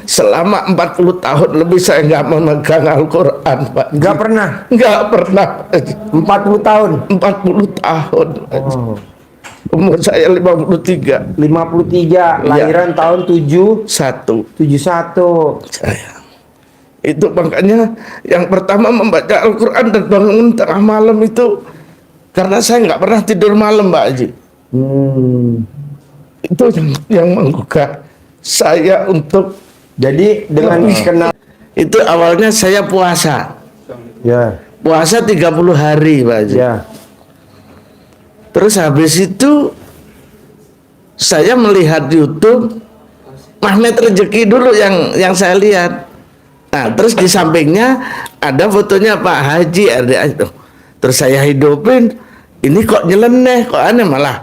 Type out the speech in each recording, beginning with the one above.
selama 40 tahun lebih saya nggak memegang Al-Quran, Pak. Nggak pernah? Nggak pernah, Pak Haji. 40 tahun? 40 tahun, Pak Haji. Umur saya 53. 53, lahiran tahun 71. 71. Saya. Itu makanya yang pertama membaca Al-Quran dan bangun tengah malam itu karena saya nggak pernah tidur malam, Pak Haji. Itu yang menggugah saya untuk jadi dengan kenal itu awalnya saya puasa. Ya. Puasa 30 hari, Pak Haji. Ya. Terus habis itu saya melihat YouTube Magnet Rezeki dulu yang saya lihat. Nah, terus di sampingnya ada fotonya Pak Haji RDA itu. Terus saya hidupin, ini kok nyeleneh, kok aneh, malah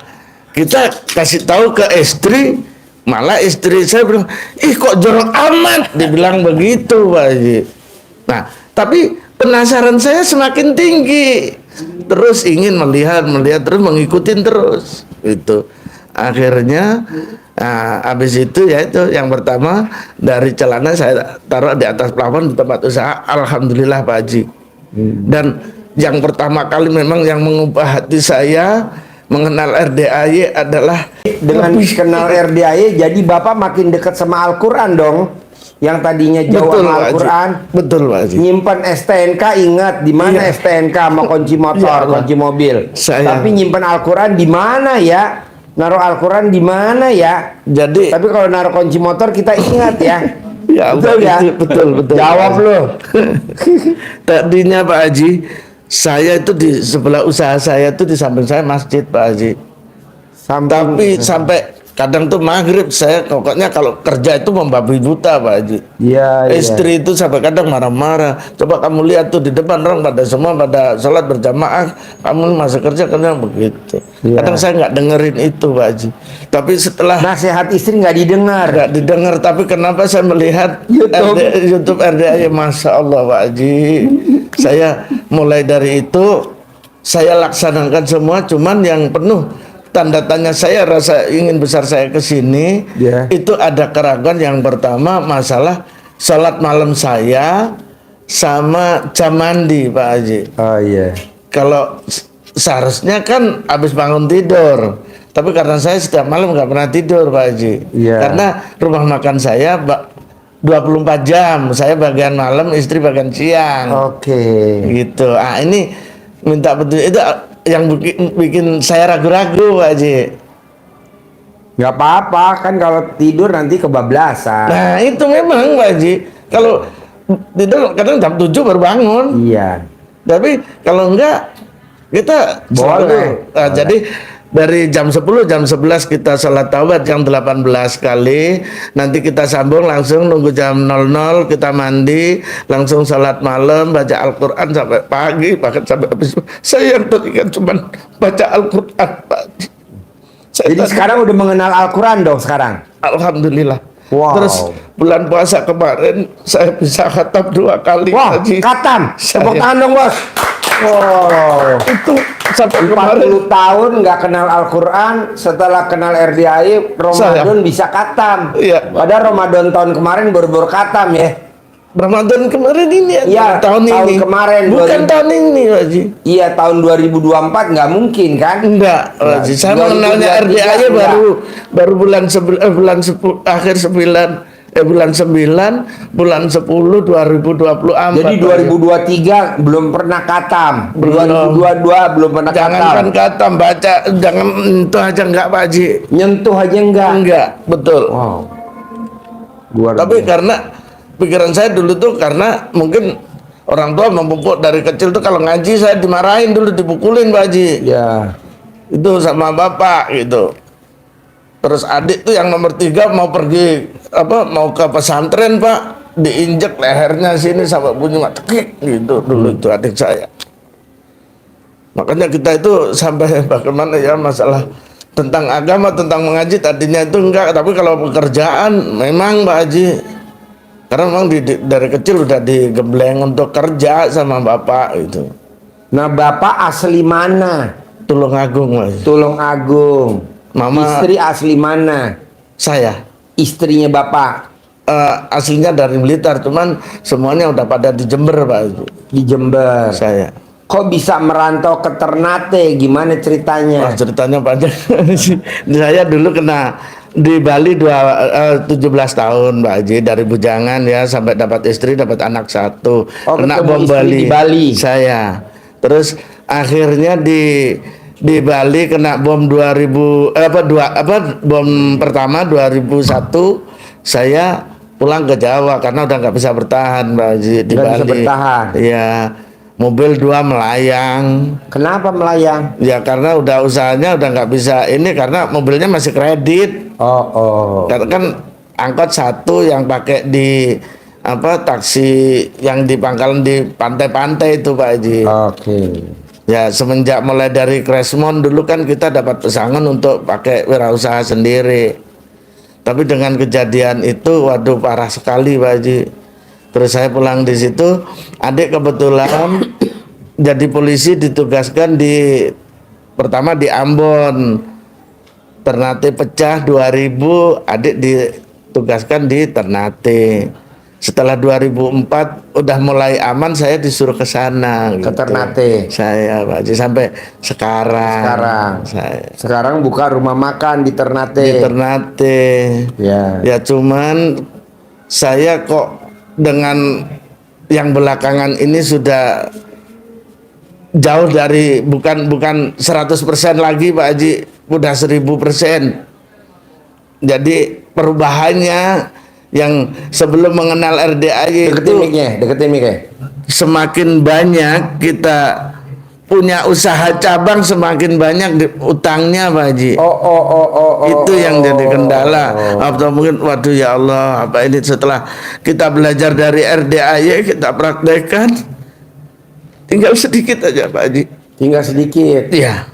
kita kasih tahu ke istri, malah istri saya bilang, ih kok jorok amat, dibilang begitu, Pak Haji. Nah, tapi penasaran saya semakin tinggi, terus ingin melihat terus mengikutin terus, itu. Akhirnya, nah, habis itu ya itu yang pertama dari celana saya taruh di atas plafon di tempat usaha, alhamdulillah Pak Haji. Dan yang pertama kali memang yang mengubah hati saya mengenal RDAY adalah dengan kenal RDAY, jadi Bapak makin dekat sama Al-Quran dong. Yang tadinya jauh betul, sama Al-Quran. Betul, Pak Haji. Nyimpan STNK, ingat di mana STNK sama kunci motor, kunci mobil. Tapi nyimpan Al-Quran di mana ya? Naruh Al-Quran di mana ya? Jadi, tapi kalau naruh kunci motor kita ingat ya. Ya, betul ya? Betul. Jawab lo. Tadinya Pak Haji, saya itu di sebelah usaha saya itu di samping saya masjid, Pak Haji. Tapi sampai kadang tuh maghrib saya pokoknya kalau kerja itu membabi buta, Pak Haji. Iya. Istri itu sampai kadang marah-marah. Coba kamu lihat tuh di depan orang pada semua pada sholat berjamaah, kamu masih kerja karena begitu. Ya. Kadang saya nggak dengerin itu, Pak Haji. Tapi setelah nasihat istri nggak didengar. Nggak didengar. Tapi kenapa saya melihat YouTube RDAY, Masya Allah, Pak Haji. Saya mulai dari itu saya laksanakan semua. Cuman yang penuh tanda tanya saya rasa ingin besar saya ke sini itu ada keraguan. Yang pertama masalah sholat malam saya sama jam mandi, Pak Haji. Oh iya. Kalau seharusnya kan habis bangun tidur, tapi karena saya setiap malam nggak pernah tidur, Pak Haji. Karena rumah makan saya 24 jam, saya bagian malam, istri bagian siang. Gitu. Ah, ini minta petunjuk itu yang bikin saya ragu-ragu, Pak Haji. Nggak apa-apa, kan kalau tidur nanti kebablasan. Nah, itu memang, Pak Haji. Kalau tidur kadang jam 7 baru bangun. Iya. Tapi kalau enggak, kita boleh. Nah, jadi dari jam 10, jam 11 kita sholat taubat yang 18 kali. Nanti kita sambung langsung nunggu jam 00 kita mandi, langsung sholat malam, baca Al-Quran sampai pagi, bahkan sampai habis. Saya yang teringat cuma baca Al-Quran, Pak. Jadi sekarang udah mengenal Al-Quran dong sekarang? Alhamdulillah. Wow. Terus bulan puasa kemarin saya bisa khatam 2 kali. Wah, khatam. Tepuk tangan dong, Bos. Wow. Itu sampai 40 tahun nggak kenal Al-Quran, setelah kenal RDAY Ramadan bisa khatam. Iya. Padahal Ramadan tahun kemarin baru-baru khatam ya. Ramadan kemarin ini ya, tahun ini kemarin bukan 2000. Tahun ini, Pak Haji. Iya, tahun 2024 nggak mungkin kan? Enggak, Pak Haji. Saya mengenalnya RDAY baru bulan 10 akhir 9 bulan 9 bulan 10 2024. Jadi 2023 belum pernah khatam. 2022 belum pernah khatam. Jangankan khatam, baca jangan itu aja enggak, Pak Haji. Nyentuh aja enggak. Enggak, betul. Wow. Tapi karena pikiran saya dulu tuh karena mungkin orang tua memupuk dari kecil tuh kalau ngaji saya dimarahin dulu, dipukulin, Pak Haji. Ya. Itu sama bapak gitu. Terus adik tuh yang nomor 3 mau pergi mau ke pesantren, Pak, diinjek lehernya sini sampai bunyi tekik gitu dulu itu adik saya. Makanya kita itu sampai bagaimana ya masalah tentang agama, tentang mengaji tadinya itu enggak, tapi kalau pekerjaan memang, Pak Haji. Karena memang dari kecil udah digembleng untuk kerja sama bapak itu. Nah, bapak asli mana? Tulungagung, Pak Haji. Tulungagung. Mama. Istri asli mana? Saya. Istrinya bapak. aslinya dari Blitar, cuman semuanya udah pada di Jember Pak Haji. Di Jember. Saya. Kok bisa merantau ke Ternate? Gimana ceritanya? Wah, ceritanya panjang. Saya dulu kena di Bali 17 tahun Pak Haji, dari bujangan ya sampai dapat istri, dapat anak satu. Oh, kena ketemu bom istri Bali. di Bali. Saya. Terus akhirnya di Bali kena bom 2000 bom pertama 2001. Saya pulang ke Jawa karena udah nggak bisa bertahan Pak Haji di Nggak Bali. bisa bertahan. Iya. Mobil 2 melayang. Kenapa melayang? Ya karena udah usahanya udah nggak bisa ini, karena mobilnya masih kredit. Oh. Karena kan angkot satu yang pakai di taksi yang di pangkalan di pantai-pantai itu Pak Haji. Oke. Ya semenjak mulai dari Cresmon dulu kan kita dapat pesangon untuk pakai wirausaha sendiri. Tapi dengan kejadian itu, waduh parah sekali Pak Haji. Terus saya pulang di situ, adik kebetulan jadi polisi, ditugaskan pertama di Ambon. Ternate pecah 2000, adik ditugaskan di Ternate. Setelah 2004 udah mulai aman, saya disuruh ke sana Ke Ternate. Saya Pak Haji sampai sekarang. Sekarang buka rumah makan di Ternate. Di Ternate. Ya cuman saya kok dengan yang belakangan ini sudah jauh dari bukan 100% lagi Pak Haji, udah 1000%. Jadi perubahannya yang sebelum mengenal RDAY deketin miknya. Semakin banyak kita punya usaha cabang, semakin banyak utangnya Pak Haji. Itu yang jadi kendala. Atau mungkin waduh ya Allah, apa ini setelah kita belajar dari RDAY, kita praktekkan, tinggal sedikit aja Pak Haji. Tinggal sedikit. Iya.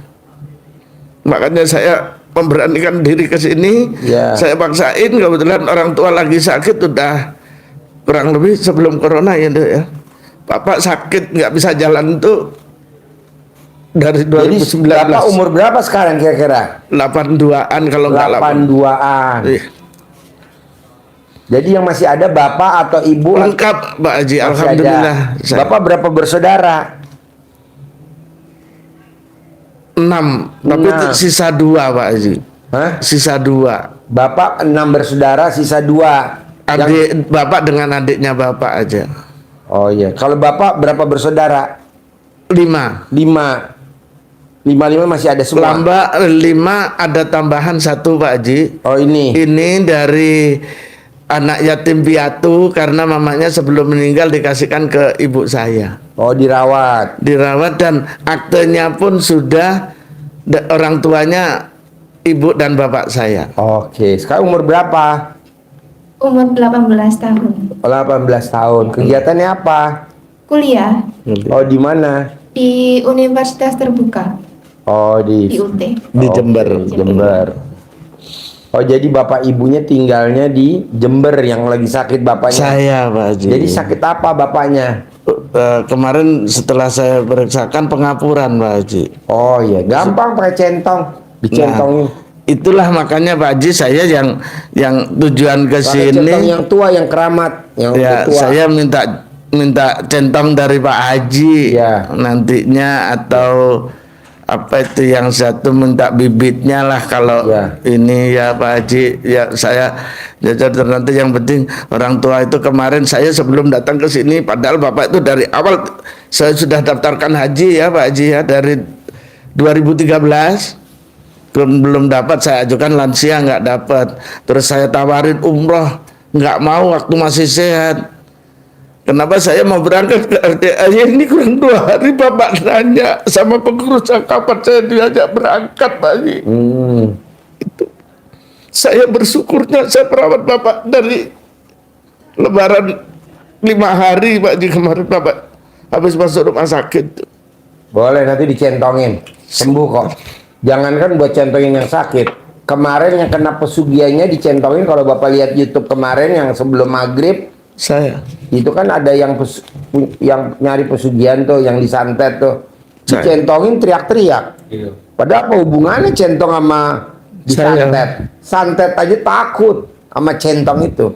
Makanya saya memberanikan diri ke sini. Ya. Saya paksain, kebetulan orang tua lagi sakit udah kurang lebih sebelum corona ya Dok ya. Bapak sakit nggak bisa jalan tuh dari 2019. Jadi Bapak umur berapa sekarang kira-kira? 82-an kalau nggak 82-an. Iya. Jadi yang masih ada Bapak atau Ibu? Lengkap Pak Haji, alhamdulillah. Bapak berapa bersaudara? 6, tapi 6. sisa 2 Pak Haji. Hah? Sisa 2. Bapak 6 bersaudara, sisa 2. Adik Bapak dengan adiknya Bapak aja. Oh iya. Kalau Bapak berapa bersaudara? 5. 5 masih ada semua. 5 ada tambahan 1 Pak Haji. Oh ini. Ini dari anak yatim piatu karena mamanya sebelum meninggal dikasihkan ke ibu saya. Oh dirawat. Dirawat dan aktenya pun sudah orang tuanya ibu dan bapak saya. Oke. Sekarang umur berapa? Umur 18 tahun. 18 tahun. Kegiatannya apa? Kuliah Oh di mana? di Universitas Terbuka Oh di di UT. Di Jember. Jember. Oh jadi bapak ibunya tinggalnya di Jember yang lagi sakit bapaknya. Saya Pak Haji. Jadi sakit apa bapaknya? Kemarin setelah saya periksakan pengapuran Pak Haji. Oh iya, gampang pakai centong, dicentongin. Itulah makanya Pak Haji saya yang tujuan ke Pakai sini. centong yang tua, yang keramat, yang Ya, tua. saya minta centong dari Pak Haji Ya. nantinya, atau apa itu yang satu minta bibitnya lah kalau Ya. ini ya Pak Haji. Ya saya nanti yang penting orang tua itu kemarin saya sebelum datang ke sini, padahal Bapak itu dari awal saya sudah daftarkan haji ya Pak Haji ya, dari 2013 belum dapat, saya ajukan lansia nggak dapat, terus saya tawarin umroh nggak mau waktu masih sehat. Kenapa saya mau berangkat ke RDAY ini kurang 2 hari Bapak nanya sama pengurusnya kapan saya diajak berangkat Pak Haji. Itu saya bersyukurnya saya perawat Bapak dari Lebaran 5 hari Pak Haji kemarin, Bapak habis masuk rumah sakit. Boleh nanti dicentongin, sembuh kok. Jangankan buat centongin yang sakit. Kemarin yang kena pesugihannya dicentongin. Kalau Bapak lihat YouTube kemarin yang sebelum maghrib, Saya itu kan ada yang nyari pesugihan tuh, yang disantet tuh, dicentongin teriak-teriak. Padahal apa hubungannya centong sama disantet? Santet aja takut sama centong itu.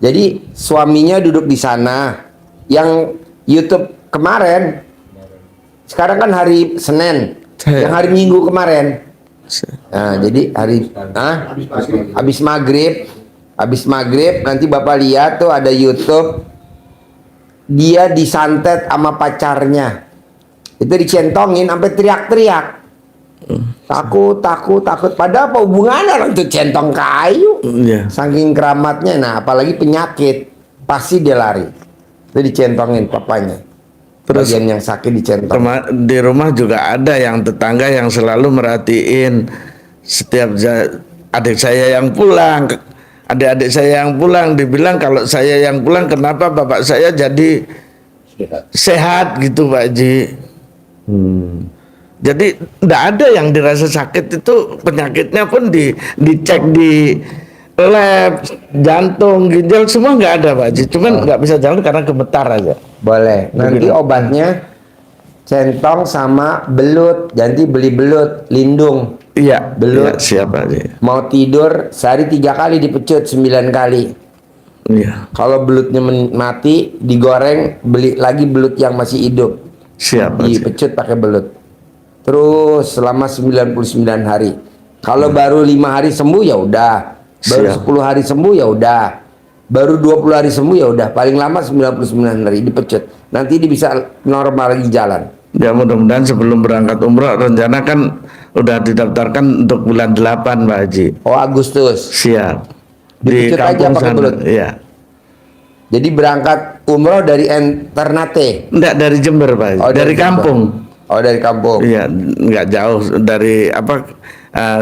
Jadi suaminya duduk di sana. Yang YouTube kemarin, sekarang kan hari Senin, yang hari Minggu kemarin. Nah, jadi habis maghrib nanti Bapak lihat tuh ada YouTube, dia disantet sama pacarnya. Itu dicentongin sampai teriak-teriak. Takut. Padahal apa hubungannya orang itu centong kayu. Iya. Saking keramatnya. Nah, apalagi penyakit, pasti dia lari. Itu dicentongin papanya. Terus Bagian yang sakit dicentong. di rumah juga ada yang tetangga yang selalu merhatiin setiap adik saya yang pulang, adik-adik saya yang pulang, dibilang kalau saya yang pulang kenapa bapak saya jadi sehat gitu Pak Haji. Jadi tidak ada yang dirasa sakit, itu penyakitnya pun dicek di lab, jantung, ginjal semua nggak ada Pak Haji. Cuman nggak bisa jalan karena gemetar aja. Boleh. Nanti obatnya centong sama belut. Nanti beli belut, lindung. Iya, Belut. iya, siap Haji. Mau tidur sehari 3 kali dipecut 9 kali. Iya, Kalau belutnya mati, digoreng, beli lagi belut yang masih hidup. siap Haji. Dipecut pakai belut. Terus selama 99 hari. Kalau baru 5 hari sembuh ya udah. Baru Siap. 10 hari sembuh ya udah. Baru 20 hari sembuh ya udah. Paling lama 99 hari dipecut. Nanti dia bisa normal lagi jalan. Ya mudah-mudahan sebelum berangkat umroh rencana kan udah didaftarkan untuk bulan 8 Pak Haji. Oh, Agustus. Siap. Dipecut aja pakai belut. Iya. Jadi berangkat umroh dari Ternate. Enggak dari Jember Pak Haji. Oh, dari Jember. kampung. Oh, dari kampung. Iya, enggak jauh dari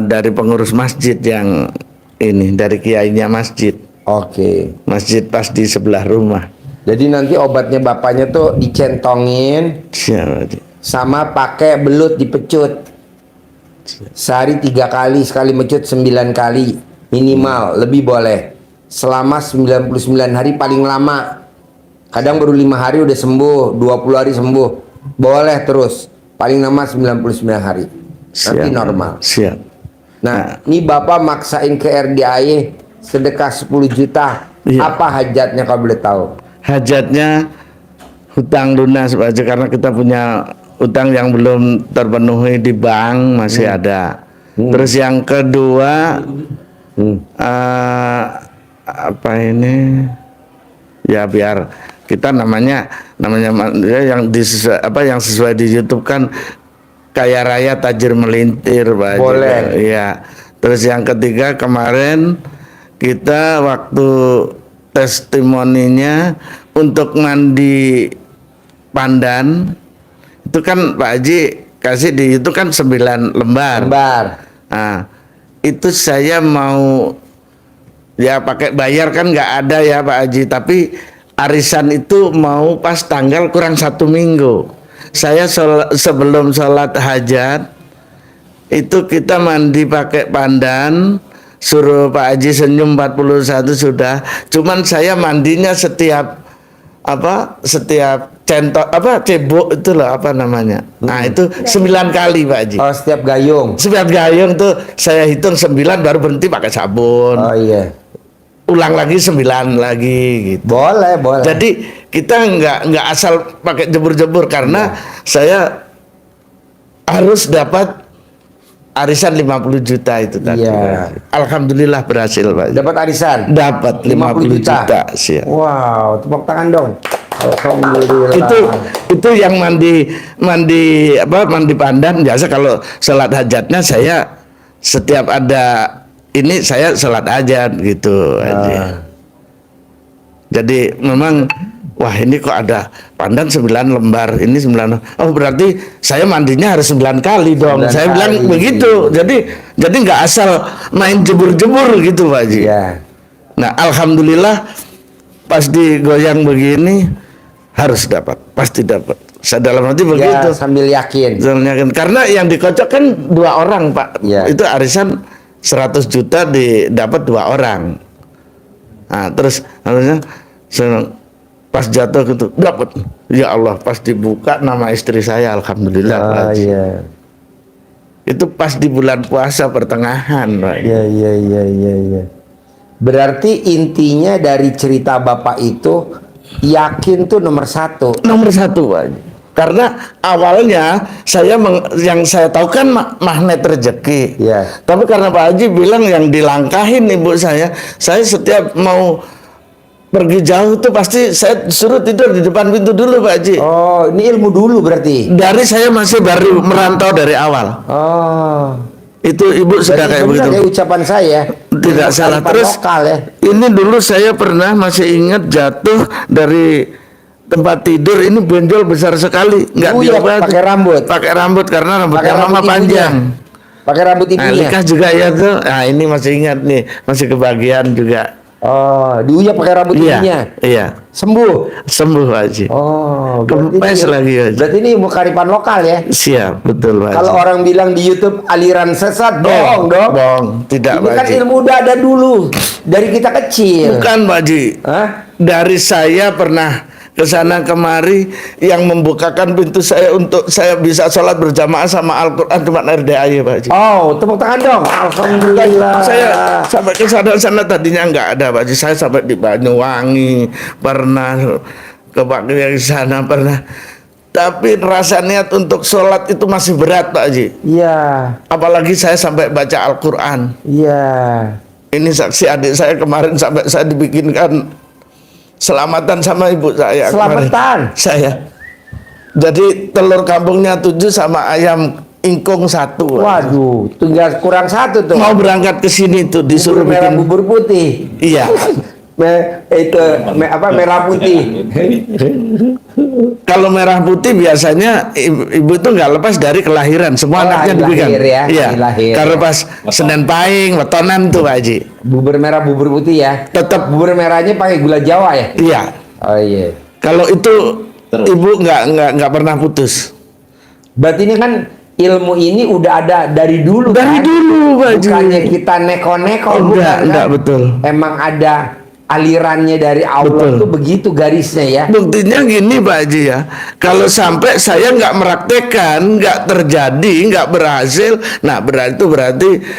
dari pengurus masjid yang ini, dari kiainya masjid. Oke. Masjid pas di sebelah rumah. Jadi nanti obatnya bapaknya tuh dicentongin Siap Pak Haji. sama pakai belut dipecut. Sehari 3 kali, sekali mecut 9 kali minimal, lebih boleh. Selama 99 hari paling lama. Kadang baru 5 hari udah sembuh, 20 hari sembuh. Boleh terus. Paling lama 99 hari. Nanti Siap. normal. Siap. Nah, ini Bapak maksain ke RDAY sedekah 10 juta. Iya. Apa hajatnya kalau boleh tahu? Hajatnya hutang lunas Pak Haji, karena kita punya utang yang belum terpenuhi di bank masih ada. Terus yang kedua apa ini ya, biar kita namanya yang yang sesuai di YouTube kan kaya raya tajir melintir Pak Haji. Boleh. Iya. Terus yang ketiga kemarin kita waktu testimoninya untuk mandi pandan itu kan Pak Haji kasih di itu kan 9 lembar. Nah, itu saya mau ya pakai bayar kan nggak ada ya Pak Haji, tapi arisan itu mau pas tanggal kurang 1 minggu. Saya sebelum sholat hajat itu kita mandi pakai pandan, suruh Pak Haji senyum 41 sudah. Cuman saya mandinya setiap cebok itu loh apa namanya. Nah itu 9 kali Pak Haji. Oh, setiap gayung. Setiap gayung tuh saya hitung 9 baru berhenti pakai sabun. Oh iya. Ulang lagi 9 lagi gitu. Boleh. Jadi kita nggak asal pakai jebur-jebur karena saya harus dapat arisan 50 juta itu tadi. Iya. Alhamdulillah berhasil Pak. Dapat arisan. Dapat 50 juta. Siap. Wow, tepuk tangan dong. Alhamdulillah. Itu yang mandi pandan biasa kalau sholat hajatnya saya setiap ada ini saya sholat hajat gitu aja. Jadi memang wah ini kok ada pandan 9 lembar, ini 9. Oh berarti saya mandinya harus 9 kali dong. 9 Saya bilang kali. begitu. Jadi nggak asal main jebur-jebur gitu Pak Haji. Iya. Nah alhamdulillah pas digoyang begini harus dapat, pasti dapat. Saya dalam hati begitu. Ya, sambil yakin. Karena yang dikocok kan 2 orang Pak. Ya. Itu arisan 100 juta didapat 2 orang. Nah terus harusnya pas jatuh gitu dapat. Ya Allah pas dibuka nama istri saya alhamdulillah. Pak Ah Haji. iya. Itu pas di bulan puasa pertengahan Pak. Iya. Berarti intinya dari cerita Bapak itu yakin tuh nomor satu. Nomor satu, Pak Haji. Karena awalnya yang saya tahu kan magnet rezeki. Iya. Tapi karena Pak Haji bilang yang dilangkahin ibu saya setiap mau pergi jauh tuh pasti saya suruh tidur di depan pintu dulu, Pak Haji. Oh, ini ilmu dulu berarti. Dari saya masih baru merantau dari awal. Oh. Itu ibu sudah Berarti kayak benar begitu. ya ucapan saya. Tidak salah. Kearifan Terus lokal ya. ini dulu saya pernah masih ingat jatuh dari tempat tidur, ini benjol besar sekali, nggak Oh iya, diobati. pakai rambut. Karena Pakai rambutnya rambut mama ibunya. panjang. Pakai rambut Nah, ibunya. Lika juga ya tuh. Nah, ini masih ingat nih, masih kebagian juga. Oh, diuya pakai rambut ibunya. Iya, iya. Sembuh. Sembuh, Pak Haji. Oh, berarti Kempes ini- lagi, Haji. Berarti ini ilmu kearifan lokal ya. Siap, betul, Pak Haji. Kalau orang bilang di YouTube aliran sesat, bohong dong. Bohong, tidak, Ini Pak kan Haji. ilmu udah ada dulu dari kita kecil. Bukan, Pak Haji. Hah? Dari saya pernah ke sana kemari, yang membukakan pintu saya untuk saya bisa sholat berjamaah sama Al-Quran cuma RDAY, Pak Haji. Oh, tepuk tangan dong. Alhamdulillah. Saya sampai ke sana tadinya nggak ada, Pak Haji. Saya sampai di Banyuwangi pernah, ke Pak Kiai sana pernah. Tapi rasa niat untuk sholat itu masih berat, Pak Haji. Iya, Apalagi saya sampai baca Al-Quran. iya. Ini saksi adik saya kemarin sampai saya dibikinkan selamatan sama ibu saya. kemarin. Selamatan? Saya. Jadi telur kampungnya 7 sama ayam ingkung 1. Waduh, tinggal kurang satu tuh. Mau berangkat ke sini tuh disuruh Bubur merah, bikin. bubur putih. Iya. Merah putih. Kalau merah putih biasanya ibu itu nggak lepas dari kelahiran. Semua Oh, anaknya hari dibikin. lahir ya, Iya. hari lahir. Karena pas Senin Pahing, wetonan tuh, Pak Haji. Bubur merah, bubur putih ya. Tetap. Bubur merahnya pakai gula Jawa ya. Iya. Oh iya. Kalau itu ibu nggak pernah putus. Berarti ini kan ilmu ini udah ada dari dulu Dari kan? dulu, Pak Haji. Bukannya kita neko-neko, bukan Enggak, kan? betul. Emang ada alirannya dari Allah Betul. tuh begitu garisnya ya. Buktinya gini, Pak Haji ya. Kalau sampai saya nggak meraktekkan, nggak terjadi, nggak berhasil, nah berarti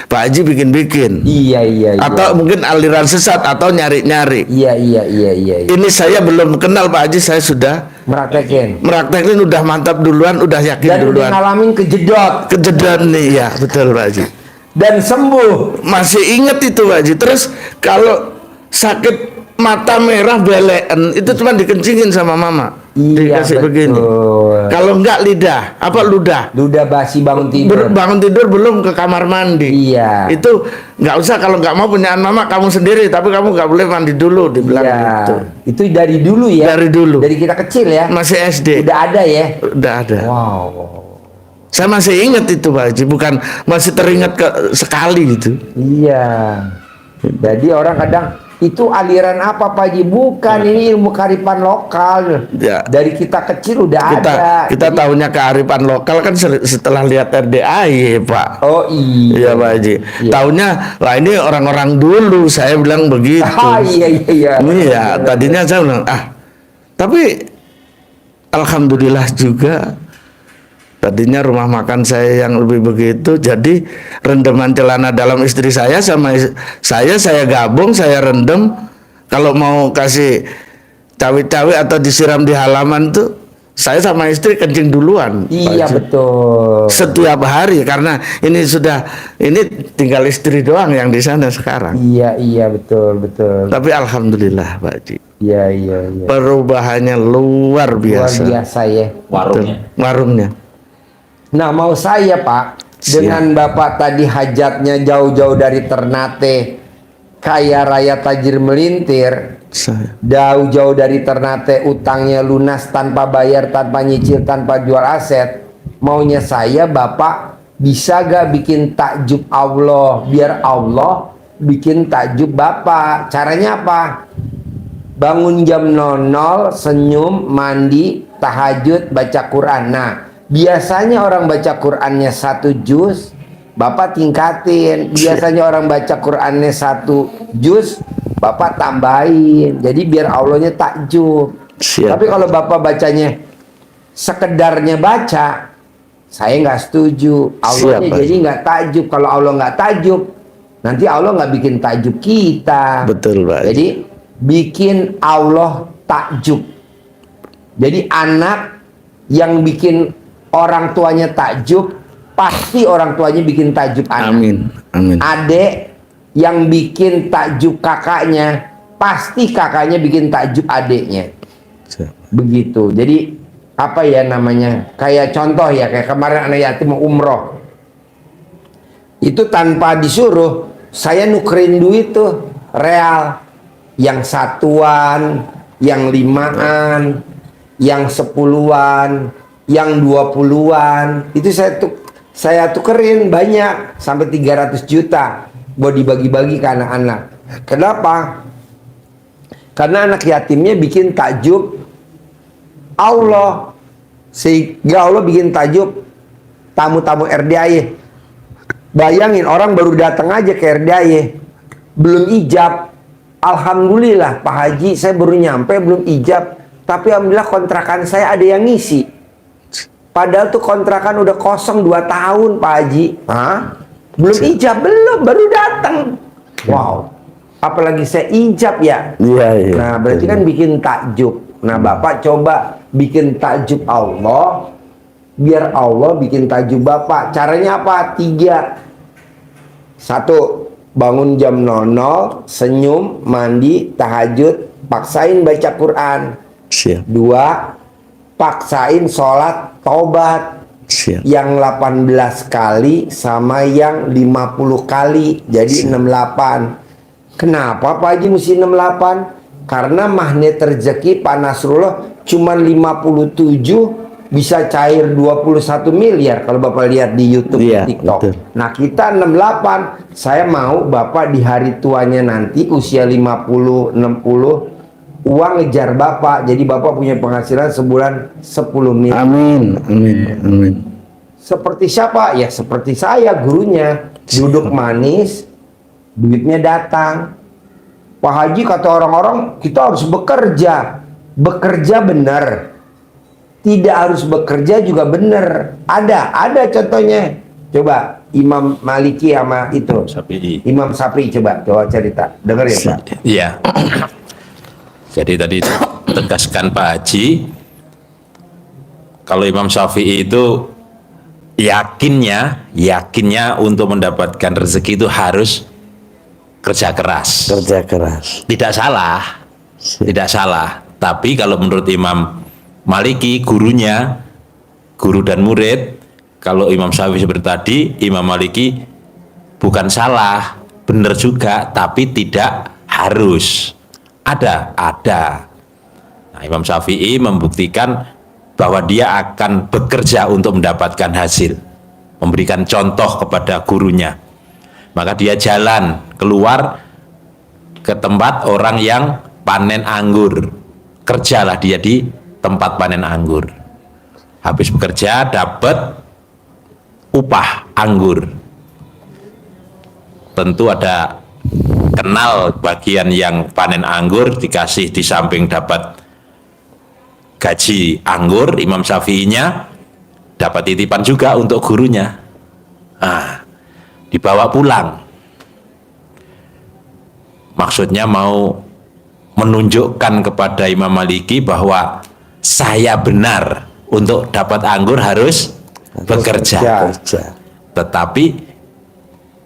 Pak Haji bikin-bikin. Iya, iya, iya. Atau mungkin aliran sesat atau nyari-nyari. Iya, iya, iya, iya, iya. Ini saya belum kenal Pak Haji, saya sudah Meraktekin. meraktekin, udah mantap duluan, udah yakin Dan udah duluan. ngalamin kejedot Kejedot nih, ya betul Pak Haji. dan sembuh. Masih inget itu Pak Haji. Terus kalau sakit mata merah belean itu cuma dikencingin sama mama. Iya, Dikasih betul. begini. Kalau enggak lidah, apa ludah? Udah basi bangun tidur. Bangun tidur belum ke kamar mandi. Iya. Itu nggak usah, kalau nggak mau punyaan mama kamu sendiri, tapi kamu nggak boleh mandi dulu, dibilang Iya. gitu. Itu dari dulu ya. Dari dulu. Dari kita kecil ya. Masih SD. Udah ada ya. Udah ada. Wow. Saya masih ingat itu Pak Haji, bukan masih teringat sekali gitu. Iya. Jadi orang kadang itu aliran apa Pak Haji? Bukan, ini ilmu kearifan lokal. Ya. Dari kita kecil udah Kita ada. kita Jadi- tahunya kearifan lokal kan setelah lihat RDAY Pak. Oh iya. Iya Pak Haji. Iya. Taunya lah ini orang-orang dulu, saya bilang begitu. Ah, iya, iya, iya. Iya, tadinya saya bilang tapi alhamdulillah juga tadinya rumah makan saya yang lebih begitu, jadi rendeman celana dalam istri saya sama saya gabung, saya rendem. Kalau mau kasih cawe-cawe atau disiram di halaman tuh saya sama istri kencing duluan. Iya, Pak Haji. betul. Setiap hari, karena ini tinggal istri doang yang di sana sekarang. Iya, iya, betul, betul. Tapi alhamdulillah Pak Haji, Iya, iya, iya. perubahannya luar Luar biasa. biasa ya. Betul. Warungnya. Nah, mau saya Pak, Siap. dengan Bapak tadi hajatnya jauh-jauh dari Ternate, kaya raya tajir melintir, Saya. jauh-jauh dari Ternate, utangnya lunas tanpa bayar, tanpa nyicil, tanpa jual aset. Maunya saya Bapak bisa gak bikin takjub Allah, biar Allah bikin takjub Bapak. Caranya apa? Bangun jam 00, senyum, mandi, tahajud, baca Quran. Nah, biasanya orang baca Qurannya 1 juz, Bapak tingkatin. Biasanya orang baca Qurannya 1 juz, Bapak tambahin. Jadi biar Allahnya takjub. Siap. Tapi kalau Bapak bacanya sekedarnya baca, saya nggak setuju. Allahnya Siap, Pak. jadi nggak takjub. Kalau Allah nggak takjub, Nanti Allah nggak bikin takjub kita. Betul, Pak. Jadi bikin Allah takjub. Jadi anak yang bikin orang tuanya takjub, pasti orang tuanya bikin takjub anak. Amin. Amin. Adek yang bikin takjub kakaknya, pasti kakaknya bikin takjub adeknya. Begitu. Jadi apa ya namanya? Kayak contoh ya, kayak kemarin anak yatim mau umroh. Itu tanpa disuruh, saya nukerin duit tuh real, yang satuan, yang limaan, yang 10-an, yang 20-an. Itu saya tukerin banyak sampai 300 juta buat dibagi-bagi ke anak-anak. Kenapa? Karena anak yatimnya bikin takjub Allah, sehingga Allah bikin takjub tamu-tamu RDAY. Bayangin orang baru datang aja ke RDAY, belum ijab. Alhamdulillah Pak Haji, saya baru nyampe belum ijab, tapi alhamdulillah kontrakan saya ada yang ngisi. Padahal tuh kontrakan udah kosong 2 tahun Pak Haji. Hah? Belum ijab, belum, baru datang. Wow. Apalagi saya ijab ya. Iya. Nah, berarti kan bikin takjub. Nah, Bapak coba bikin takjub Allah, biar Allah bikin takjub Bapak. Caranya apa? 3. 1, bangun jam 00, senyum, mandi, tahajud, paksain baca Quran. Siap. 2, paksain sholat taubat. Siap. Yang 18 kali sama yang 50 kali, jadi 68. Kenapa Pak Haji mesti 68? Karena magnet rezeki Pak Nasrullah cuman 57 bisa cair 21 miliar kalau Bapak lihat di YouTube, Iya, TikTok. betul. Nah, kita 68. Saya mau Bapak di hari tuanya nanti usia 50, 60 uang ngejar Bapak. Jadi Bapak punya penghasilan sebulan 10 miliar. Amin. Amin. Amin. Seperti siapa? Ya seperti saya, gurunya. Duduk manis, duitnya datang. Pak Haji, kata orang-orang kita harus bekerja. Bekerja benar. Tidak harus bekerja juga benar. Ada contohnya. Coba Imam Maliki sama itu Imam Syafi'i, coba cerita. Dengerin Pak. Iya. Jadi tadi tegaskan Pak Haji, kalau Imam Syafi'i itu yakinnya untuk mendapatkan rezeki itu harus kerja keras. Kerja keras. Tidak salah. Tapi kalau menurut Imam Maliki, gurunya, guru dan murid, kalau Imam Syafi'i seperti tadi, Imam Maliki bukan salah, benar juga, tapi tidak harus. Ada. Nah, Imam Syafi'i membuktikan bahwa dia akan bekerja untuk mendapatkan hasil, memberikan contoh kepada gurunya. Maka dia jalan keluar ke tempat orang yang panen anggur. Kerjalah dia di tempat panen anggur. Habis bekerja dapat upah anggur. Tentu ada kenal bagian yang panen anggur, dikasih di samping dapat gaji anggur. Imam Syafi'inya dapat titipan juga untuk gurunya. Dibawa pulang. Maksudnya mau menunjukkan kepada Imam Maliki bahwa saya benar, untuk dapat anggur harus bekerja. Tetapi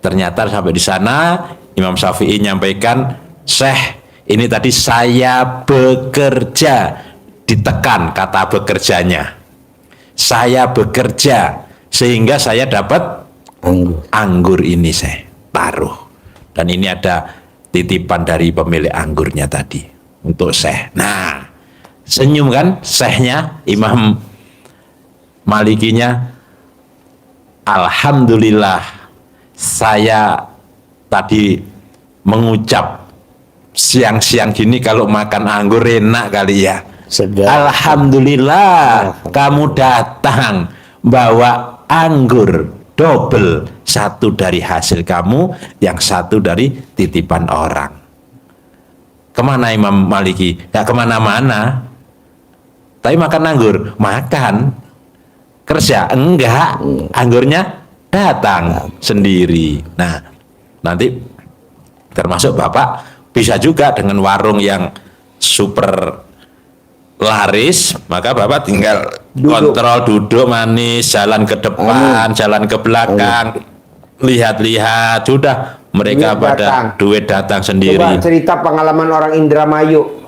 ternyata sampai di sana Imam Syafi'i nyampaikan, Syekh, ini tadi saya bekerja, ditekan kata bekerjanya. Saya bekerja sehingga saya dapat anggur ini saya taruh. Dan ini ada titipan dari pemilik anggurnya tadi untuk Syekh. Nah, senyum kan Syekhnya, Imam Malikinya, alhamdulillah saya tadi mengucap siang-siang gini kalau makan anggur enak kali ya. Segar. Alhamdulillah kamu datang bawa anggur double, satu dari hasil kamu, yang satu dari titipan orang. Kemana Imam Maliki? Gak kemana-mana. Tapi makan anggur, makan. Kerja enggak, anggurnya datang sendiri. Nah, nanti Termasuk Bapak bisa juga dengan warung yang super laris, maka Bapak tinggal kontrol, duduk manis, jalan ke depan, jalan ke belakang, lihat-lihat, sudah mereka Duit pada datang. duit datang sendiri. Coba cerita pengalaman orang Indramayu,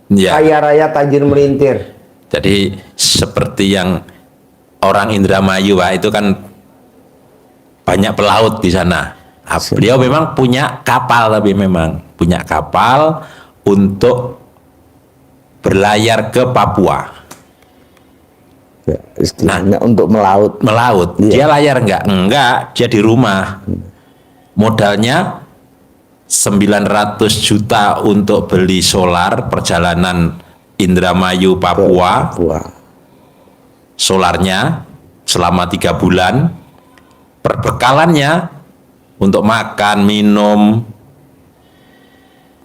Ya. kaya raya tajir melintir. Jadi seperti yang orang Indramayu, Pak, itu kan banyak pelaut di sana. Nah, beliau memang punya kapal, tapi memang punya kapal untuk berlayar ke Papua. Ya, istilahnya untuk melaut. Melaut. Iya. Dia layar enggak? Enggak, dia di rumah. Modalnya 900 juta untuk beli solar perjalanan Indramayu Papua. Papua. Solarnya selama 3 bulan, perbekalannya untuk makan, minum,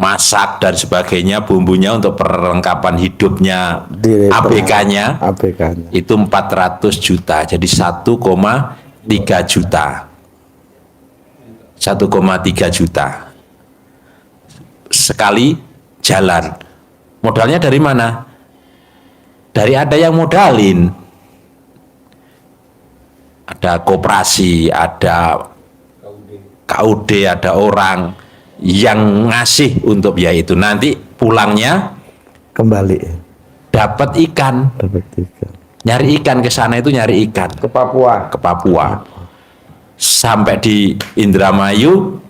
masak dan sebagainya, bumbunya untuk perlengkapan hidupnya, ABK-nya ABK-nya. itu 400 juta, jadi 1,3 juta. 1,3 juta sekali jalan. Modalnya dari mana? Dari ada yang modalin. Ada koperasi, ada KUD, ada orang yang ngasih untuk biaya itu. Nanti pulangnya Kembali. dapat ikan. Dapat ikan. Nyari ikan ke sana itu nyari ikan Ke Papua. ke Papua. Sampai di Indramayu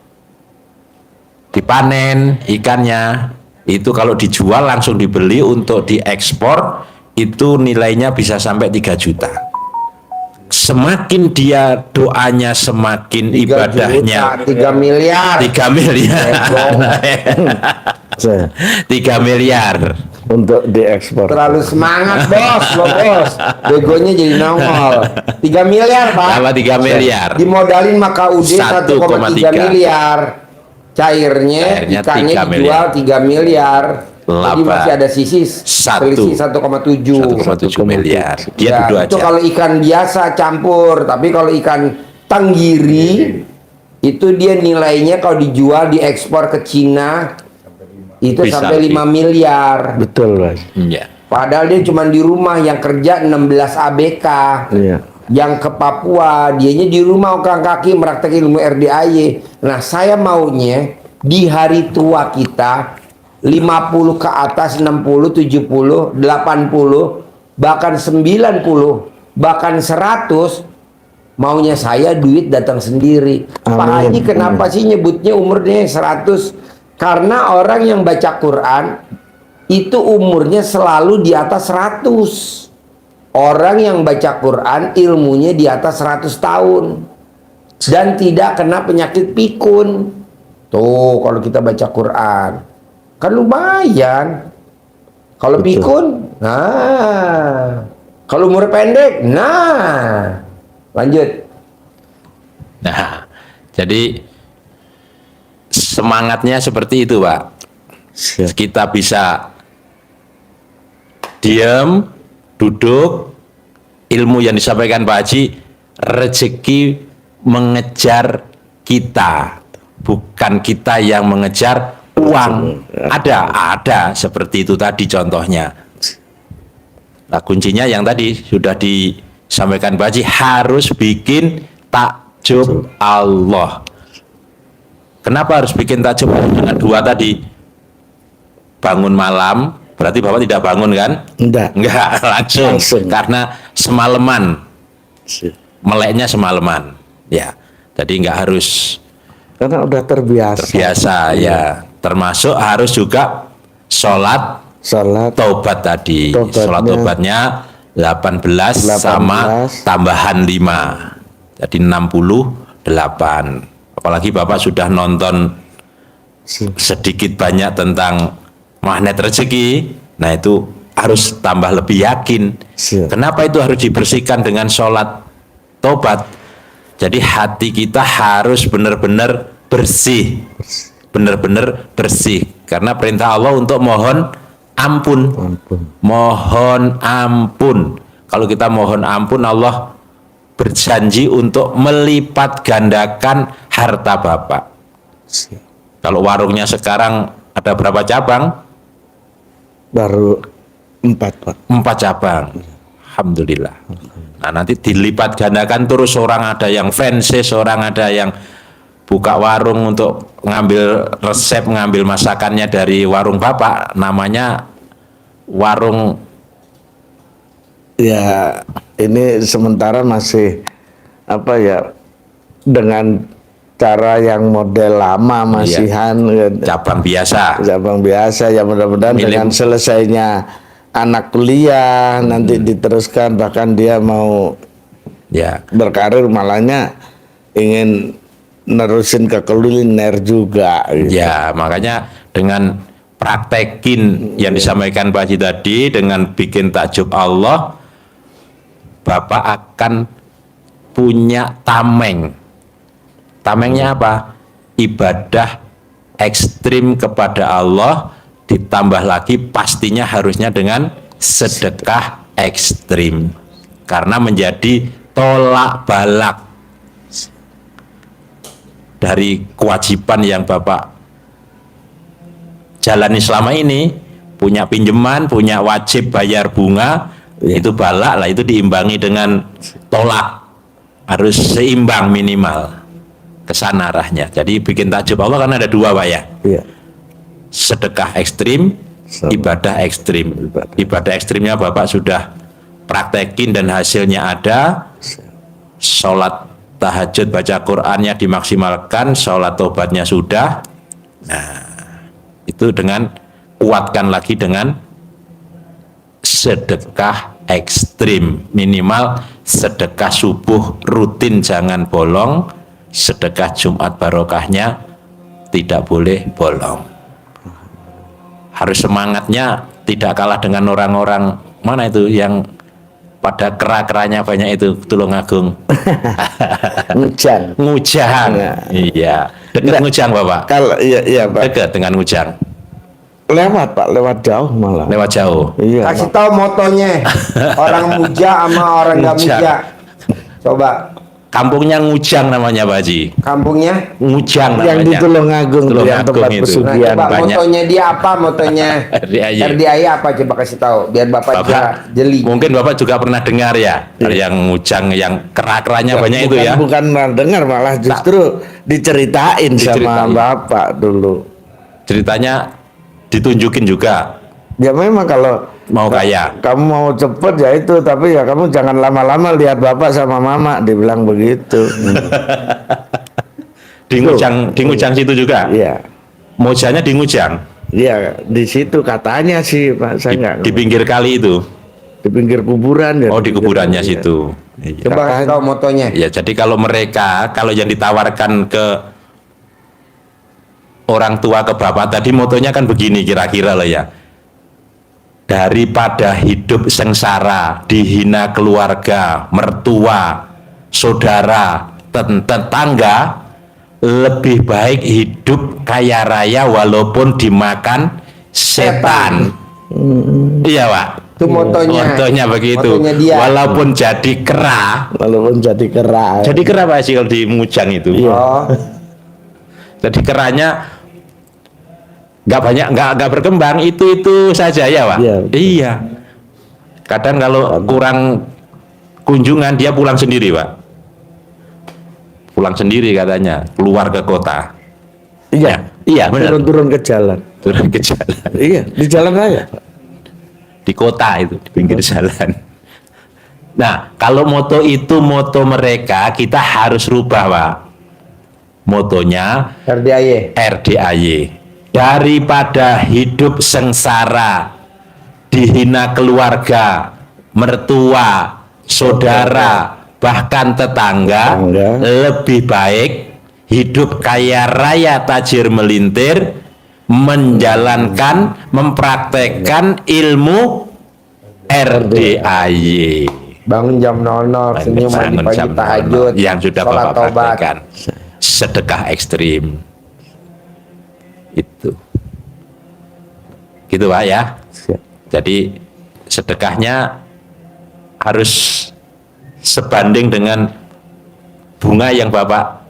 dipanen ikannya. Itu kalau dijual langsung dibeli untuk diekspor, itu nilainya bisa sampai 3 juta. Semakin dia doanya, semakin 3 ibadahnya. juta, 3 miliar. 3 miliar. Saya 3 miliar. untuk diekspor. Terlalu semangat bos, lo bos. Begonya jadi nongol. 3 miliar pak. Apa 3 miliar? Dimodalin maka UD 1,3 1,3 miliar. Cairnya ikannya 3 dijual 3 miliar. Jadi Laba. masih ada sisi selisih 1,7. 1,7 miliar. Dia Ya, duduk itu aja. kalau ikan biasa campur, tapi kalau ikan tenggiri itu dia nilainya kalau dijual diekspor ke Cina itu Bisa sampai lebih. 5 miliar. Betul, Mas. Iya. Padahal dia cuma di rumah yang kerja 16 ABK. Iya. Yang ke Papua, dianya di rumah angkat kaki meraktek ilmu RDAY. Nah, saya maunya di hari tua kita 50 ke atas, 60, 70, 80, bahkan 90, bahkan 100, maunya saya duit datang sendiri. Pak Amin. Haji kenapa sih nyebutnya umurnya 100? Karena orang yang baca Quran itu umurnya selalu di atas 100. Orang yang baca Quran ilmunya di atas 100 tahun dan tidak kena penyakit pikun. Tuh kalau kita baca Quran kan lumayan. Kalau Betul. pikun, nah kalau umur pendek, nah lanjut. Nah, jadi semangatnya seperti itu, Pak. Siap. Kita bisa diam, duduk, ilmu yang disampaikan Pak Haji, rezeki mengejar kita, bukan kita yang mengejar uang. Ada seperti itu tadi contohnya. Nah, kuncinya yang tadi sudah disampaikan Pak Haji, harus bikin takjub Allah. Kenapa harus bikin takjub? Karena 2 tadi, bangun malam, berarti Bapak tidak bangun kan? Enggak. Enggak, langsung. Karena semalaman, Siap. meleknya semalaman. Ya, jadi enggak harus Karena udah terbiasa. terbiasa ya. Termasuk harus juga sholat Salat taubat tadi. Taubatnya. Sholat taubatnya 18 sama 18. tambahan 5. Jadi 68. Apalagi Bapak sudah nonton sedikit banyak tentang magnet rezeki, nah itu harus tambah lebih yakin. Siap. Kenapa itu harus dibersihkan dengan sholat tobat? Jadi hati kita harus benar-benar bersih, benar-benar bersih. Karena perintah Allah untuk mohon ampun, Ampun. mohon ampun. Kalau kita mohon ampun, Allah berjanji untuk melipat gandakan harta Bapak. Siap. Kalau warungnya sekarang ada berapa cabang? Baru 4 Pak. 4 cabang. Alhamdulillah. Nah, nanti dilipat gandakan terus, orang ada yang franchise, orang ada yang buka warung untuk ngambil resep, ngambil masakannya dari warung Bapak, namanya warung. Ya ini sementara masih apa ya, dengan cara yang model lama masihan, cabang biasa. cabang biasa ya, mudah-mudahan dengan selesainya anak kuliah nanti diteruskan, bahkan dia mau Ya, berkarir malahnya ingin nerusin ke kuliner juga gitu. ya makanya dengan praktekin yang disampaikan Pak Haji tadi, dengan bikin takjub Allah, Bapak akan punya tameng. Tamengnya apa? Ibadah ekstrim kepada Allah, ditambah lagi pastinya harusnya dengan sedekah ekstrim, karena menjadi tolak balak dari kewajiban yang Bapak jalani selama ini. Punya pinjaman, punya wajib bayar bunga, itu balak lah, itu diimbangi dengan tolak, harus seimbang minimal ke sana arahnya. Jadi bikin takjub Allah kan ada 2 Pak ya, Iya. sedekah ekstrim, ibadah ekstrim. Ibadah ekstrimnya Bapak sudah praktekin dan hasilnya ada. Sholat tahajud, baca Qur'annya dimaksimalkan, sholat tobatnya sudah. Nah, itu dengan kuatkan lagi dengan sedekah ekstrim, minimal sedekah subuh rutin jangan bolong, sedekah Jumat barokahnya tidak boleh bolong. Harus semangatnya tidak kalah dengan orang-orang mana itu yang pada kera-keranya banyak itu, Tulungagung. Ngujang. Ngujang. Ya. Iya. Dekat Enggak. Ngujang Bapak. Kalau iya Pak, Dekat dengan Ngujang. lewat Pak, lewat jauh malah. Lewat jauh. Iya. Kasih Pak. tahu motonya. Orang muja sama orang nggak Muja. muja. Coba Kampungnya Ngujang namanya Pak Haji. kampungnya. Ngujang Yang di namanya. Tulungagung, yang Tulungagung tempat itu. Nah, pesugihan coba banyak. motonya dia apa motonya? RDIY. RDIY apa, coba kasih tahu biar Bapak juga jeli. Mungkin Bapak juga pernah dengar ya, yang Ngujang, yang kera-keranya banyak itu ya. Bukan malah dengar, malah justru diceritain sama Diceritain. Bapak dulu. Ceritanya ditunjukin juga. Ya memang kalau Mau kaya. kamu mau cepet ya itu, tapi ya kamu jangan lama-lama lihat Bapak sama Mama, dibilang begitu. Di Ngujang situ juga. Iya. Mojanya di Ngujang. Iya, di situ katanya sih Pak, saya nggak Di pinggir kali itu. di pinggir kuburan ya. Oh, di kuburannya Iya. situ. Iya. Coba kasih tahu motonya. Ya, jadi kalau mereka, kalau yang ditawarkan ke orang tua, ke bapak tadi, motonya kan begini kira-kira lah ya. Daripada hidup sengsara, dihina keluarga, mertua, saudara, tetangga, lebih baik hidup kaya raya walaupun dimakan setan. Iya Pak. Itu motonya. Motonya begitu. Motonya dia. Walaupun jadi kera. Walaupun jadi kera. Jadi kera Pak sih kalau di Ngujang itu. Oh, Jadi keranya nggak banyak, nggak berkembang, itu saja ya Pak. Iya. Iya. Kadang kalau kurang kunjungan dia pulang sendiri Pak. Pulang sendiri katanya, keluar ke kota. Iya. Iya benar. Turun-turun ke jalan. Turun ke jalan. Iya, di jalan raya. Di kota itu, di pinggir jalan. Nah, kalau moto itu moto mereka, kita harus rubah Pak. Motonya RDIY. RDIY. Daripada hidup sengsara, dihina keluarga, mertua, saudara, bahkan tetangga, lebih baik hidup kaya raya tajir melintir, menjalankan, mempraktekkan ilmu RDIY. Bangun jam 00, senyum mandi Bangun pagi jam tahajud, 00, yang sudah sholat Bapak taubat. praktekkan. Sedekah ekstrim. Itu. Gitu Pak ya. Jadi sedekahnya harus sebanding dengan bunga yang Bapak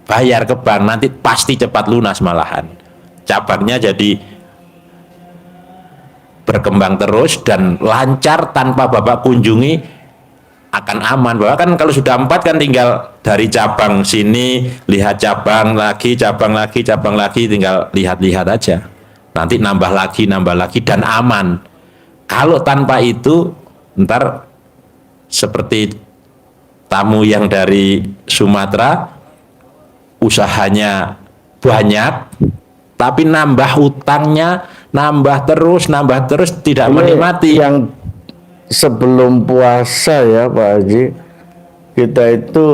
bayar ke bank, nanti pasti cepat lunas malahan. cabangnya jadi berkembang terus dan lancar tanpa Bapak kunjungi akan aman. Bahwa kan kalau sudah 4 kan tinggal dari cabang sini lihat cabang lagi, tinggal lihat-lihat aja. Nanti nambah lagi dan aman. Kalau tanpa itu ntar seperti tamu yang dari Sumatera, usahanya banyak tapi nambah utangnya, nambah terus tidak Ini menikmati. yang sebelum puasa ya Pak Haji, kita itu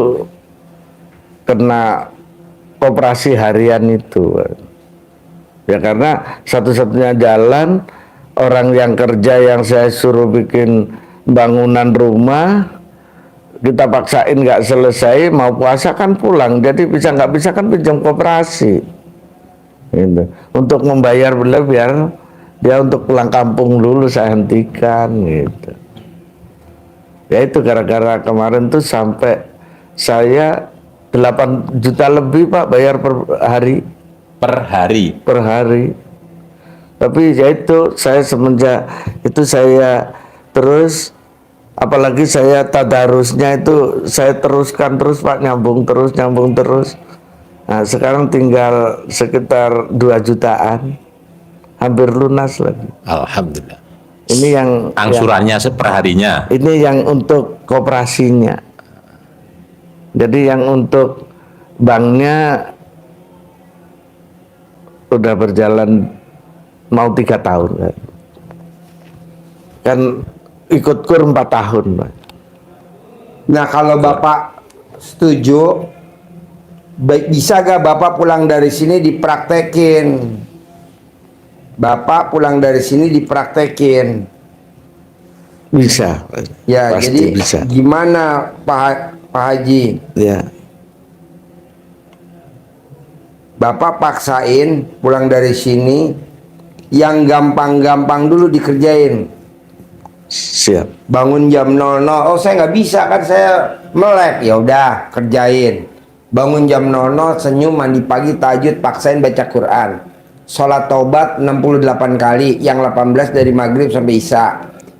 kena koperasi harian itu. Ya karena satu-satunya jalan orang yang kerja yang saya suruh bikin bangunan rumah, kita paksain nggak selesai, mau puasa kan pulang, jadi bisa nggak bisa kan pinjam koperasi gitu. Untuk membayar beliau biar dia untuk pulang kampung dulu saya hentikan gitu. Ya itu gara-gara kemarin tuh sampai saya 8 juta lebih Pak bayar per hari. Tapi ya itu saya semenjak itu saya terus, apalagi saya tadarusnya itu saya teruskan terus Pak, nyambung terus. Nah sekarang tinggal sekitar 2 jutaan, hampir lunas lagi. Alhamdulillah. Ini yang Angsurannya seperharinya. ini yang untuk koperasinya. Jadi yang untuk banknya udah berjalan mau 3 tahun kan ikut kur 4 tahun Pak. Nah kalau Bapak setuju, bisa gak Bapak pulang dari sini dipraktekin? Bapak pulang dari sini dipraktekin. Bisa Ya pasti jadi bisa. gimana Pak Haji? Ya Bapak paksain pulang dari sini, yang gampang-gampang dulu dikerjain. siap. Bangun jam 00, oh saya nggak bisa kan saya melek, ya udah kerjain. Bangun jam 00, senyum, mandi pagi, tahajud, paksain baca Quran. Sholat taubat 68 kali, yang 18 dari maghrib sampai isya,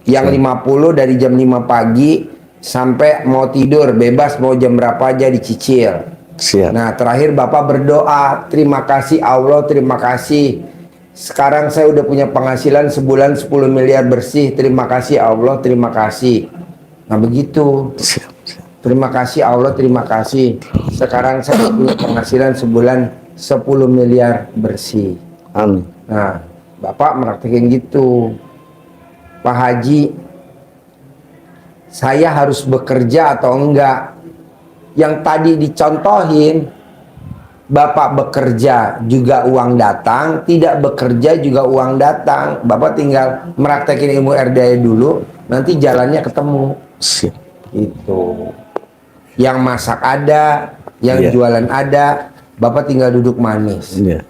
yang 50 dari jam 5 pagi sampai mau tidur, bebas mau jam berapa aja dicicil. Siap. Nah terakhir Bapak berdoa, terima kasih Allah, terima kasih. Sekarang saya udah punya penghasilan sebulan 10 miliar bersih, terima kasih Allah, terima kasih. Nah begitu. Siap. Terima kasih Allah, terima kasih. Sekarang saya punya penghasilan sebulan 10 miliar bersih. Amin. Nah Bapak meraktekin gitu. Pak Haji, saya harus bekerja atau enggak? Yang tadi dicontohin, Bapak bekerja juga uang datang, tidak bekerja juga uang datang. Bapak tinggal meraktekin ilmu RDA dulu, nanti jalannya ketemu. Siap. Itu. Yang masak ada, yang Iya. jualan ada, Bapak tinggal duduk manis. Ya.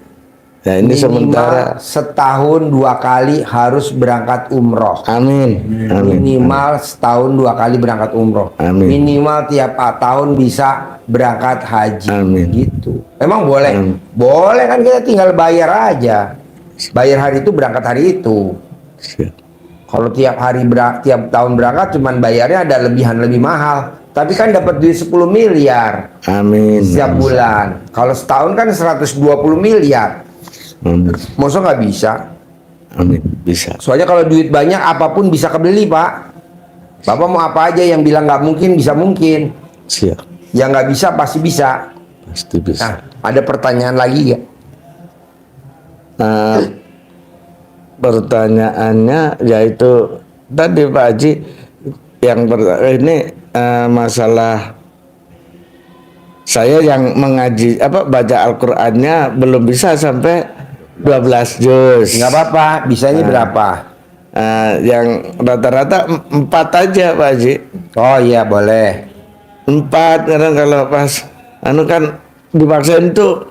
Ya ini Minimal sementara. setahun 2 kali harus berangkat umroh. Amin. Amin. Minimal setahun 2 kali berangkat umroh. Amin. Minimal tiap tahun bisa berangkat haji. Amin. Gitu. Emang boleh? Amin. Boleh kan, kita tinggal bayar aja. Bayar hari itu, berangkat hari itu. Siap. Kalau tiap tahun berangkat cuman bayarnya ada lebihan lebih mahal. Tapi kan dapat duit 10 miliar Amin. setiap bulan. Kalau setahun kan 120 miliar. Amin. Masa nggak bisa? Amin. Bisa. Soalnya kalau duit banyak apapun bisa kebeli Pak. Bapak mau apa aja, yang bilang nggak mungkin bisa mungkin. Siap. Yang nggak bisa pasti bisa. Pasti bisa. Nah, ada pertanyaan lagi ya? Pertanyaannya yaitu tadi Pak Haji yang ini masalah saya yang mengaji baca Al-Qur'annya belum bisa sampai 12 juz. Nggak apa-apa, bisanya berapa? Yang rata-rata 4 aja Pak Haji. Oh iya boleh. 4 kadang kalau pas kan dipaksain tuh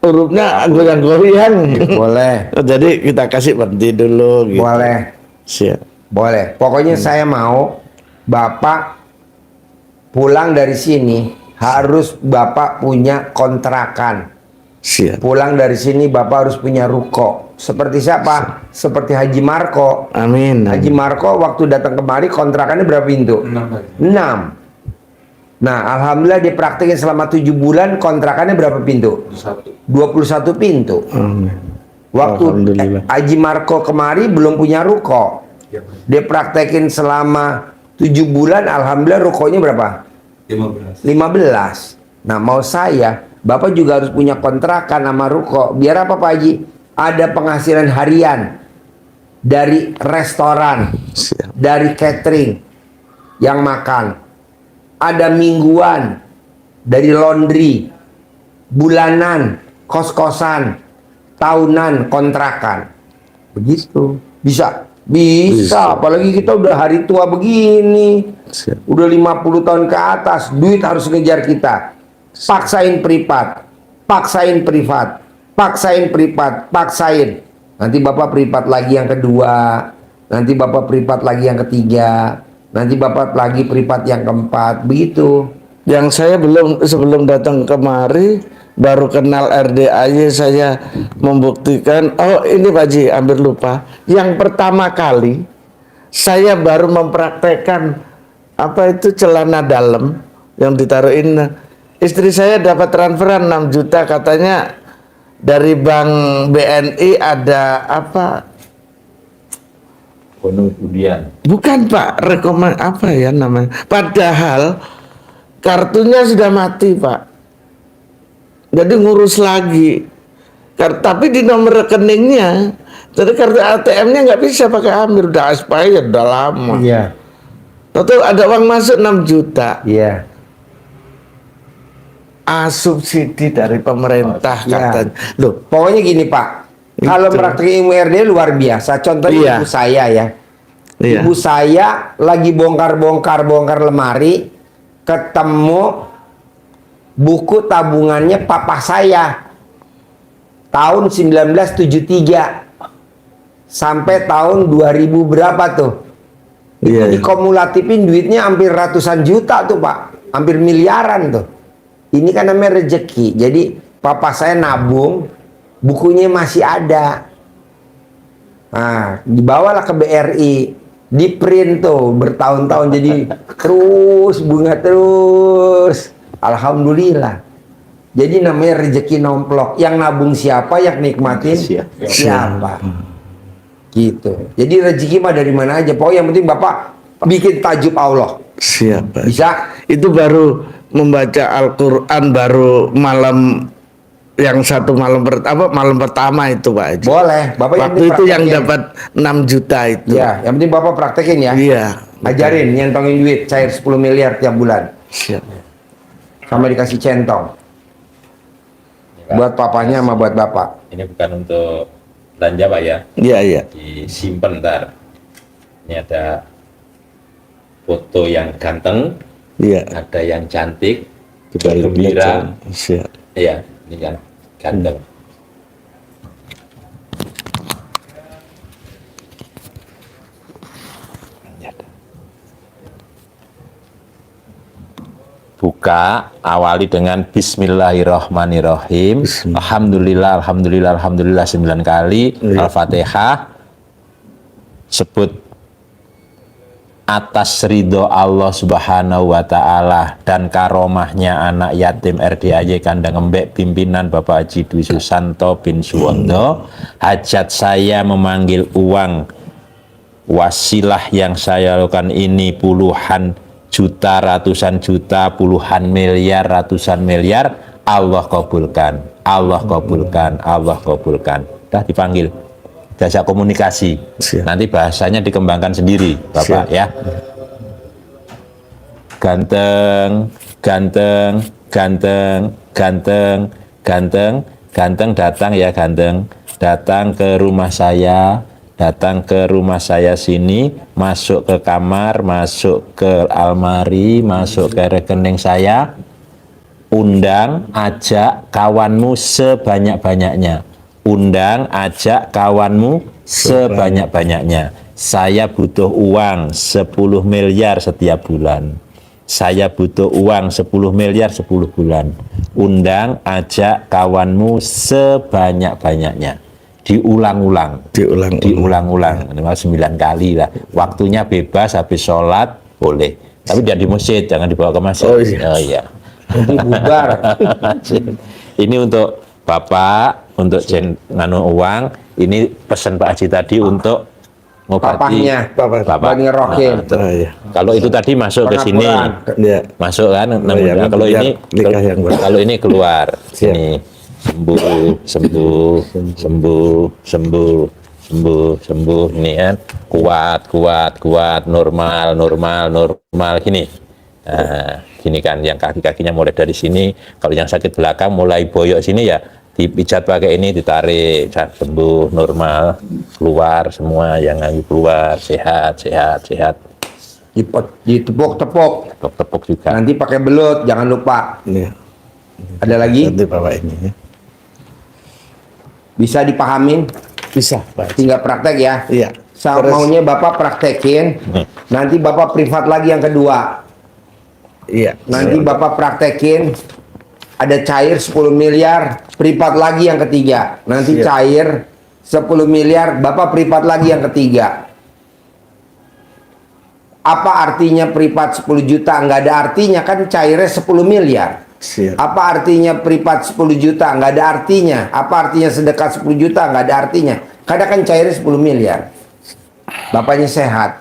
hurufnya goyang-goyang. Boleh. Jadi kita kasih berhenti dulu gitu. Boleh. Siap. Boleh. Pokoknya saya mau Bapak pulang dari sini harus Bapak punya kontrakan. Siap. Pulang dari sini Bapak harus punya ruko. Seperti siapa? Seperti Haji Marco. Amin. Haji Marco waktu datang kemari kontrakannya berapa pintu? 6. Nah, alhamdulillah dia praktekin selama 7 bulan, kontrakannya berapa pintu? 21 pintu. Amin. Waktu Alhamdulillah. Haji Marco kemari belum punya ruko. Dia praktekin selama 7 bulan, alhamdulillah rukonya berapa? 15. Nah, mau saya, Bapak juga harus punya kontrakan sama ruko. Biar apa Pak Haji? Ada penghasilan harian dari restoran, Siap. dari catering yang makan. Ada mingguan dari laundry, bulanan, kos-kosan, tahunan, kontrakan. Begitu. Bisa. Bisa. Apalagi kita udah hari tua begini. Siap. Udah 50 tahun ke atas, duit harus ngejar kita. Paksain privat, paksain privat, paksain privat, paksain. Nanti Bapak privat lagi yang kedua, nanti Bapak privat lagi yang ketiga, nanti Bapak lagi privat yang keempat, begitu. Yang saya sebelum datang kemari baru kenal RDAY, saya membuktikan. Oh ini Pak Ji, hampir lupa. Yang pertama kali saya baru mempraktekkan apa itu celana dalam yang ditaruhin. Istri saya dapat transferan 6 juta katanya dari Bank BNI, ada apa? Kemudian Bukan Pak, rekomend apa ya namanya? Padahal kartunya sudah mati Pak. Jadi ngurus lagi. Tapi di nomor rekeningnya, jadi kartu ATM-nya nggak bisa pakai Amir, udah expired, udah lama. Iya. Tahu ada uang masuk 6 juta. Iya. Subsidi dari pemerintah Ya. katanya. Loh, Pokoknya gini Pak, kalau Itu. praktek ilmu RD luar biasa. Contohnya Iya. ibu saya ya. Iya. Ibu saya lagi bongkar lemari, ketemu buku tabungannya papa saya tahun 1973 sampai tahun 2000 berapa tuh. iya. Dikumulatifin duitnya hampir ratusan juta tuh Pak, hampir miliaran tuh. Ini kan namanya rezeki. Jadi papa saya nabung, bukunya masih ada. Nah, dibawalah ke BRI, di print tuh bertahun-tahun, jadi terus bunga terus. Alhamdulillah. Jadi namanya rezeki nomplok. Yang nabung siapa, yang nikmatin siapa. Gitu. Jadi rezeki mah dari mana aja. Pokoknya yang penting Bapak bikin tajub Allah. Siap Pak. Bisa? Itu baru membaca Al-Quran baru malam yang malam pertama itu Pak Haji. Boleh. Bapak Waktu itu yang praktekin. dapat 6 juta itu. Ya, yang penting Bapak praktekin ya. Iya. Ajarin nyentongin duit cair 10 miliar tiap bulan. Siap. Sama dikasih centong. Buat papanya sama buat bapak. ini bukan untuk belanja Pak ya, Iya, iya. disimpan ntar. Ini ada foto yang ganteng, Iya. ada yang cantik, Kita gembira. Siap. Iya, ini kan ganteng. Buka, awali dengan Bismillahirrahmanirrahim. Alhamdulillah, Alhamdulillah, Alhamdulillah 9 kali. Iya. Al-Fatihah. Sebut atas ridho Allah Subhanahu wa Ta'ala dan karomahnya anak yatim RDAY Kandang Embek pimpinan Bapak Haji Dwi Susanto bin Suwondo. Hajat saya memanggil uang wasilah yang saya lakukan ini puluhan juta, ratusan juta, puluhan miliar, ratusan miliar. Allah kabulkan, Allah kabulkan, Allah kabulkan. Dah dipanggil, diajak komunikasi. Siap. Nanti bahasanya dikembangkan sendiri Bapak. Siap. Ya. Ganteng, ganteng, ganteng, ganteng, ganteng, ganteng datang ya, ganteng datang ke rumah saya, datang ke rumah saya sini, masuk ke kamar, masuk ke almari, masuk ke rekening saya, undang, ajak kawanmu sebanyak-banyaknya, undang, ajak kawanmu sebanyak-banyaknya. Saya butuh uang 10 miliar setiap bulan. saya butuh uang 10 miliar 10 bulan. Undang, ajak kawanmu sebanyak-banyaknya. Diulang-ulang. Diulang-ulang. Minimal 9 kali lah. Waktunya bebas, habis sholat boleh. Tapi tidak di masjid, jangan dibawa ke masjid. Oh iya. Oh, iya. Nanti bubar. Ini untuk Bapak, untuk nganu uang. Ini pesan Pak Haji tadi untuk ngobati Papahnya. Bapak. Buat ngerokin. Oh, iya. Kalau itu tadi masuk ke sini, Pengapuran. Iya. masuk kan. Namun iya, kalau biar ini nikah yang baru. kalau ini keluar Siap. sini sembuh, sembuh, sembuh, sembuh, sembuh, sembuh. Ini kan kuat, kuat, kuat, normal, normal, normal. Gini. Nah, gini kan yang kaki-kakinya mulai dari sini. Kalau yang sakit belakang mulai boyok sini ya dipijat pakai ini, ditarik, sembuh, normal, keluar semua yang keluar, sehat, sehat, sehat. Ditepuk-tepuk. Tepuk juga. Nanti pakai belut, jangan lupa. Iya. Ada lagi? Nanti Bapak ini ya. Bisa dipahamin? Bisa, Pak. Tinggal praktek ya. Iya. Sama Terus- maunya Bapak praktekin. Nanti Bapak privat lagi yang kedua. Iya. Nanti Bapak praktekin. Ada cair 10 miliar, privat lagi yang ketiga. Nanti Siap. cair 10 miliar, Bapak privat lagi yang ketiga. Apa artinya privat 10 juta? Nggak ada artinya, kan cairnya 10 miliar. Siap. Apa artinya privat 10 juta? Nggak ada artinya. Apa artinya sedekah 10 juta? Nggak ada artinya. Karena kan cairnya 10 miliar. Bapaknya sehat.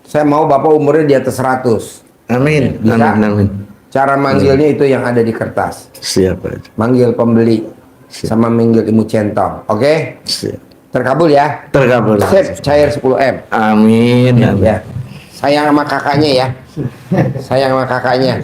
Saya mau Bapak umurnya di atas 100. Amin. Bisa? Amin. Amin. Cara manggilnya itu yang ada di kertas. Siap, Pak. Manggil pembeli sama manggil ilmu centong. Oke? Siap. Terkabul ya? Terkabul. Sip, cair 10M. Amin. Amin. Ya. Sayang sama kakaknya ya. Sayang sama kakaknya.